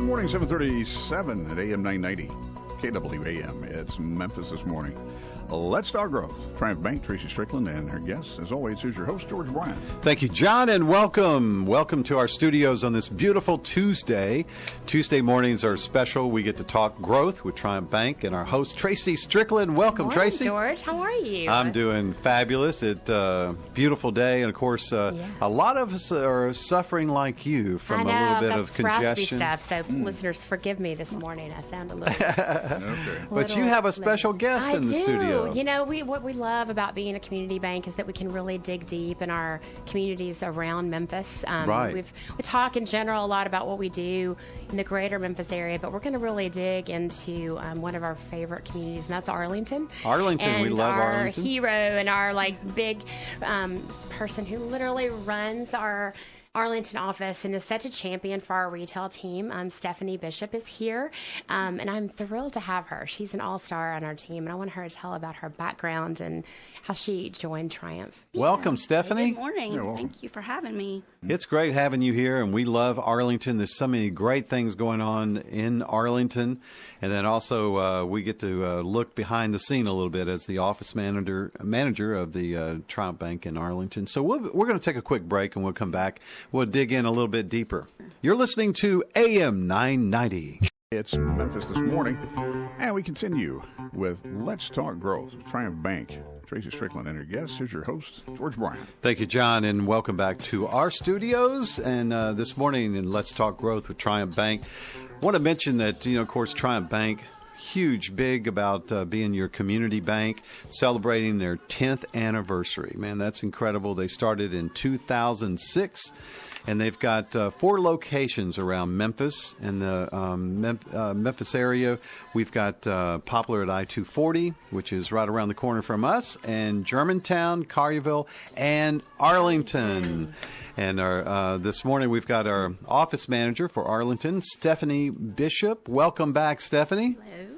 Good morning, 7:37 at AM 990. KWAM. It's Memphis this morning. Let's Talk Growth. Triumph Bank, Tracy Strickland, and her guest, as always, here's your host, George Bryant. Thank you, John, and welcome. Welcome to our studios on this beautiful Tuesday. Tuesday mornings are special. We get to talk growth with Triumph Bank and our host, Tracy Strickland. Welcome, Good morning, Tracy. George. How are you? I'm doing fabulous. It's a beautiful day, and of course, a lot of us are suffering like you from a little bit of congestion. Stuff, so listeners, forgive me this morning. I sound a little. Okay. But you have a special guest in the studio. You know, what we love about being a community bank is that we can really dig deep in our communities around Memphis. Right. We talk in general a lot about what we do in the greater Memphis area, but we're going to really dig into one of our favorite communities, and that's Arlington. Arlington, we love Arlington. Our hero and our big person who literally runs our Arlington office and is such a champion for our retail team. Stephanie Bishop is here, and I'm thrilled to have her. She's an all-star on our team, and I want her to tell about her background and how she joined Triumph. Welcome, Stephanie. Good morning. Thank you for having me. It's great having you here, and we love Arlington. There's so many great things going on in Arlington. And then also we get to look behind the scene a little bit as the office manager of the Triumph Bank in Arlington. So we're going to take a quick break, and we'll come back. We'll dig in a little bit deeper. You're listening to AM 990. It's Memphis this morning, and we continue with Let's Talk Growth with Triumph Bank. Tracy Strickland and her guest. Here's your host, George Bryant. Thank you, John, and welcome back to our studios. And this morning in Let's Talk Growth with Triumph Bank, I want to mention that, of course, Triumph Bank, big about being your community bank, celebrating their 10th anniversary. Man, that's incredible. They started in 2006. And they've got 4 locations around Memphis and the Memphis area. We've got Poplar at I-240, which is right around the corner from us, and Germantown, Collierville, and Arlington. And this morning we've got our office manager for Arlington, Stephanie Bishop. Welcome back, Stephanie. Hello.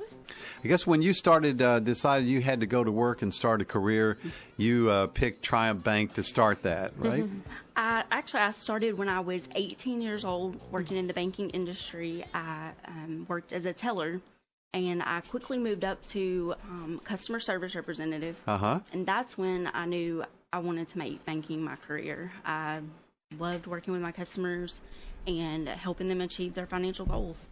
I guess when you decided you had to go to work and start a career, you picked Triumph Bank to start that, right? I started when I was 18 years old working in the banking industry. I worked as a teller, and I quickly moved up to customer service representative. And that's when I knew I wanted to make banking my career. I loved working with my customers and helping them achieve their financial goals.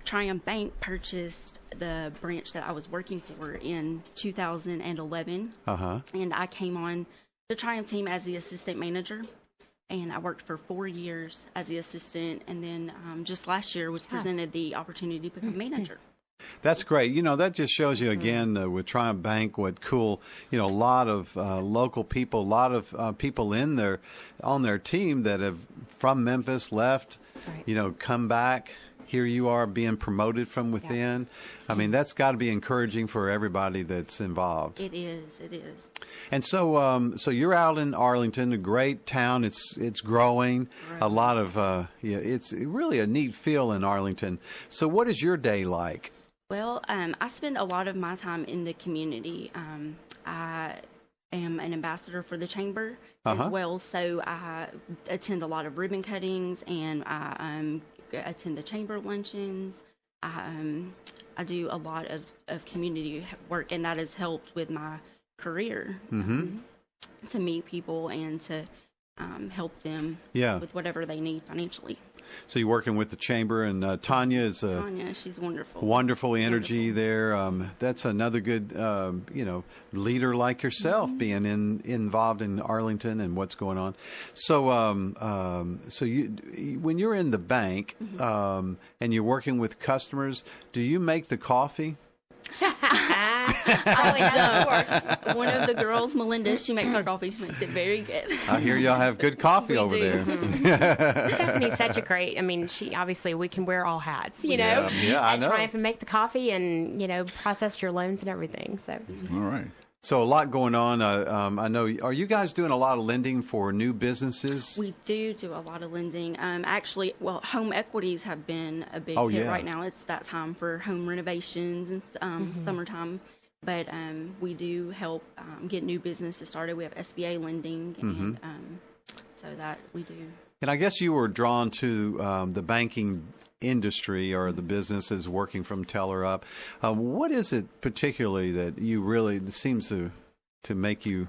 Triumph Bank purchased the branch that I was working for in 2011. And I came on the Triumph team as the assistant manager, and I worked for 4 years as the assistant, and then just last year was presented the opportunity to become manager. That's great. That just shows you again with Triumph Bank what cool, a lot of local people, a lot of people on their team that have from Memphis left, come back. Here you are being promoted from within. I mean, that's got to be encouraging for everybody that's involved. It is. And so you're out in Arlington, a great town. It's growing. Right. A lot of it's really a neat feel in Arlington. So what is your day like? Well, I spend a lot of my time in the community. I am an ambassador for the chamber as well, so I attend a lot of ribbon cuttings, and I attend the chamber luncheons. I do a lot of community work, and that has helped with my career to meet people and to help them with whatever they need financially. So you're working with the chamber, and Tanya is she's wonderful. Wonderful energy there. That's another good, leader like yourself being involved in Arlington and what's going on. So, when you're in the bank and you're working with customers, do you make the coffee? One of the girls, Melinda, she makes our coffee. She makes it very good. I hear y'all have good coffee over there. Stephanie's such a great, we can wear all hats, I know. Triumph and make the coffee and, process your loans and everything. So. All right. So a lot going on. I know. Are you guys doing a lot of lending for new businesses? We do a lot of lending. Home equities have been a big hit right now. It's that time for home renovations and summertime. But we do help get new businesses started. We have SBA lending, and so that we do. And I guess you were drawn to the banking industry or the businesses working from teller up. What is it particularly that you really seems to make you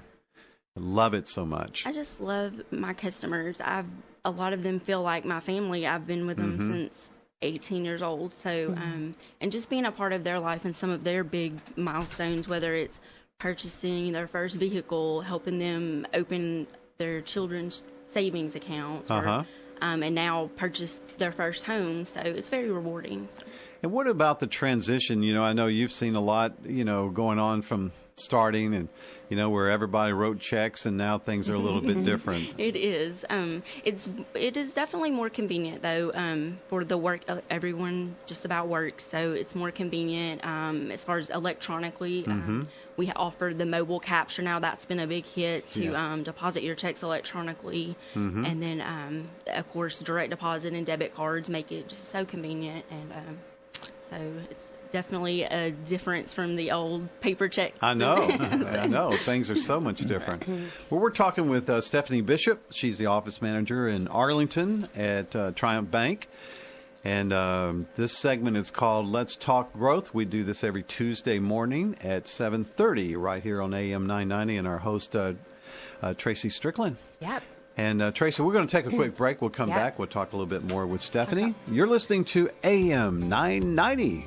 love it so much? I just love my customers. A lot of them feel like my family. I've been with them since 18 years old. So, and just being a part of their life and some of their big milestones, whether it's purchasing their first vehicle, helping them open their children's savings accounts, or, and now purchase their first home. So it's very rewarding. And what about the transition? I know you've seen a lot, going on from starting and, where everybody wrote checks and now things are a little bit different. It is. It is definitely more convenient though, for the work. Everyone just about works. So it's more convenient, as far as electronically. We offer the mobile capture now. That's been a big hit to, deposit your checks electronically. And then, of course, direct deposit and debit cards make it just so convenient. And, so it's definitely a difference from the old paper checks. I know. I know. Things are so much different. Well, we're talking with Stephanie Bishop. She's the office manager in Arlington at Triumph Bank. And this segment is called Let's Talk Growth. We do this every Tuesday morning at 7:30 right here on AM 990. And our host, Tracy Strickland. Yep. And Tracy, we're going to take a quick break. We'll come back. We'll talk a little bit more with Stephanie. You're listening to AM 990.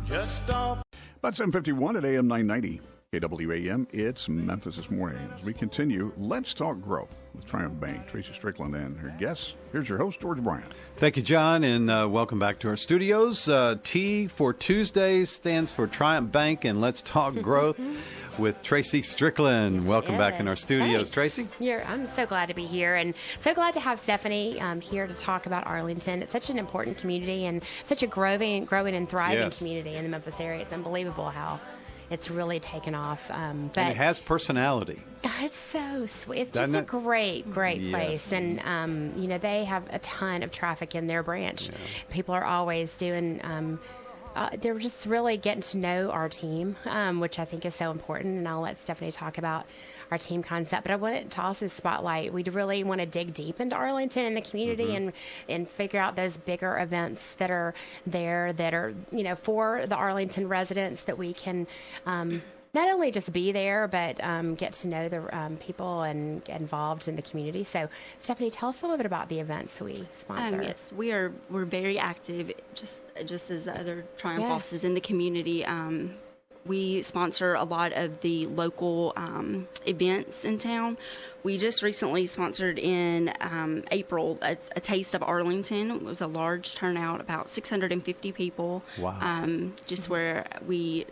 About 7:51 at AM 990 KWAM. It's Memphis This Morning. As we continue, Let's Talk Growth with Triumph Bank. Tracy Strickland and her guests. Here's your host, George Bryant. Thank you, John, and welcome back to our studios. T for Tuesdays stands for Triumph Bank and Let's Talk Growth with Tracy Strickland. Welcome back in our studios. Thanks. Tracy? I'm so glad to be here and so glad to have Stephanie here to talk about Arlington. It's such an important community and such a growing and thriving community in the Memphis area. It's unbelievable how it's really taken off. And it has personality. It's so sweet. It's just a great place. And, they have a ton of traffic in their branch. Yeah. People are always doing... they're just really getting to know our team, which I think is so important. And I'll let Stephanie talk about our team concept. But I wanted to also spotlight, we really want to dig deep into Arlington and the community and figure out those bigger events that are there that are, for the Arlington residents that we can not only just be there, but get to know the people and get involved in the community. So, Stephanie, tell us a little bit about the events we sponsor. Yes, we're very active, just as the other Triumph offices in the community. We sponsor a lot of the local events in town. We just recently sponsored in April a Taste of Arlington. It was a large turnout, about 650 people. Wow. Just where you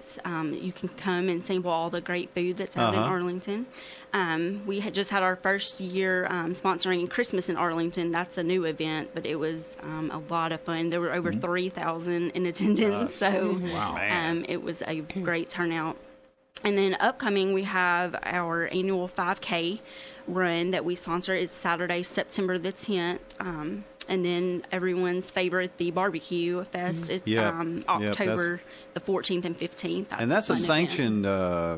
can come and sample all the great food that's out in Arlington. We had just had our first year sponsoring Christmas in Arlington. That's a new event, but it was a lot of fun. There were over 3,000 in attendance, so it was a great turnout. And then upcoming, we have our annual 5K run that we sponsor. It's Saturday, September the 10th. And then everyone's favorite, the Barbecue Fest. It's October the 14th and 15th. And that's a sanctioned,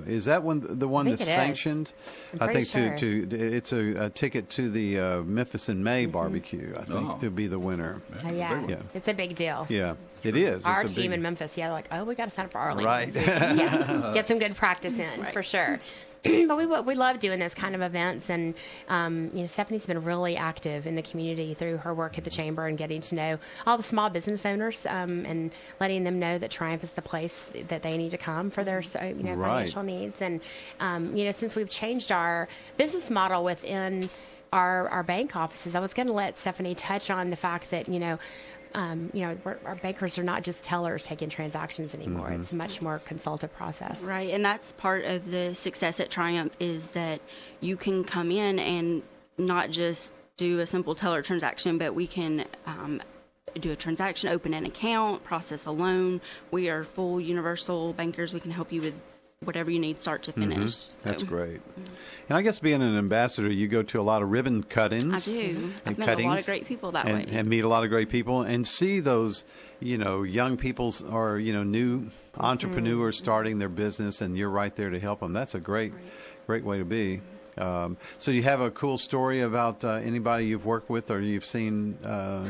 is that the one that's sanctioned? I think sure. It's a ticket to the Memphis in May barbecue, I think, to be the winner. Yeah, it's a big deal. Yeah, it is. Our team in Memphis, they're like, we got to sign up for Arlington. Right. Get some good practice in, for sure. But we love doing this kind of events, and Stephanie's been really active in the community through her work at the chamber and getting to know all the small business owners and letting them know that Triumph is the place that they need to come for their financial needs. And since we've changed our business model within our bank offices, I was going to let Stephanie touch on the fact that our bankers are not just tellers taking transactions anymore. It's a much more consultative process. Right, and that's part of the success at Triumph is that you can come in and not just do a simple teller transaction, but we can do a transaction, open an account, process a loan. We are full universal bankers. We can help you with whatever you need, start to finish. So. That's great. And I guess being an ambassador, you go to a lot of ribbon cut-ins. I do. I've met a lot of great people that way. And meet a lot of great people and see those, young people or, new entrepreneurs starting their business, and you're right there to help them. That's a great way to be. So you have a cool story about anybody you've worked with or you've seen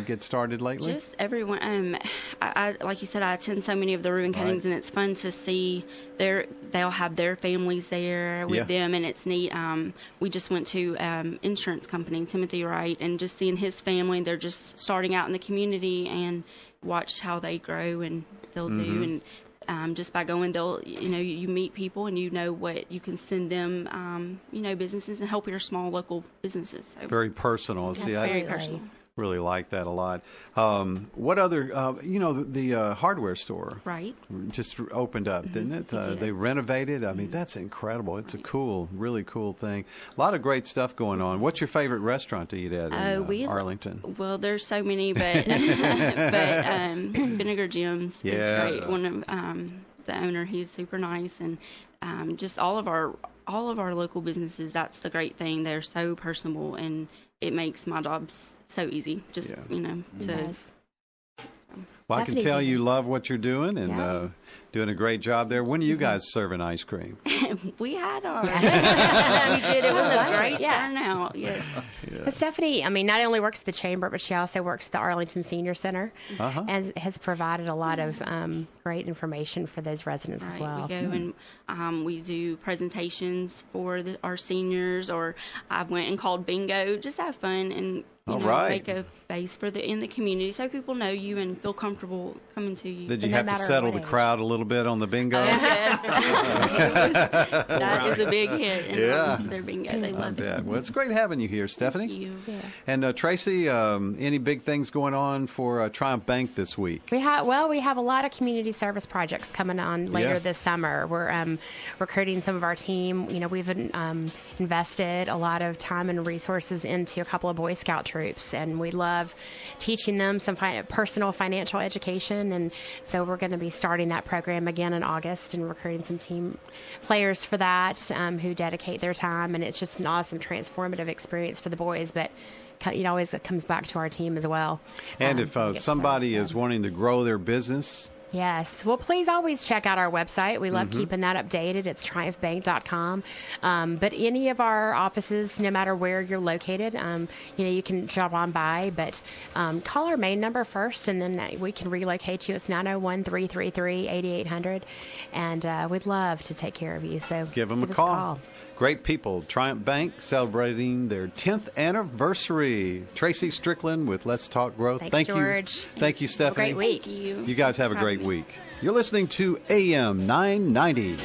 get started lately? Just everyone. I like you said, I attend so many of the ribbon cuttings, and it's fun to see they'll have their families there with them, and it's neat. We just went to insurance company, Timothy Wright, and just seeing his family. They're just starting out in the community, and watched how they grow and they'll do. And just by going, you meet people and you know what you can send them, businesses and help your small local businesses. So, very personal. See, very personal. Really like that a lot. What other, the hardware store right just opened up, didn't it? They renovated. I mean, that's incredible. It's a really cool thing. A lot of great stuff going on. What's your favorite restaurant to eat at in Arlington? Well, there's so many, but Vinegar Jim's is great. One of the owner, he's super nice, and just all of our local businesses. That's the great thing. They're so personable, and it makes my job so easy. Just to. Well, I can tell you love what you're doing and doing a great job there. When are you guys serving ice cream? We had ours. We did. It was a great turnout. Yes. But Stephanie, not only works at the Chamber, but she also works at the Arlington Senior Center and has provided a lot of great information for those residents as well. We go and we do presentations for our seniors, or I went and called bingo, just have fun and make a face in the community so people know you and feel comfortable coming to you. Did you have to settle the crowd a little bit on the bingo? Yes. That is a big hit in their bingo. They love it. Well, it's great having you here, Stephanie. Thank you. Yeah. And Tracy, any big things going on for Triumph Bank this week? We have a lot of community service projects coming on later this summer. We're recruiting some of our team. We've invested a lot of time and resources into a couple of Boy Scout troops, and we love teaching them some personal financial education, and so we're going to be starting that program again in August and recruiting some team players for that who dedicate their time, and it's just an awesome transformative experience for the boys, but it always comes back to our team as well. And if somebody is wanting to grow their business, yes. Well, please always check out our website. We love keeping that updated. It's triumphbank.com. But any of our offices, no matter where you're located, you can drop on by. But call our main number first, and then we can relocate you. It's 901-333-8800. And we'd love to take care of you. So give them a call. Great people. Triumph Bank celebrating their 10th anniversary. Tracy Strickland with Let's Talk Growth. Thanks, George. Thank you, Stephanie. Have a great week. Thank you. You guys have a great week. You're listening to AM 990.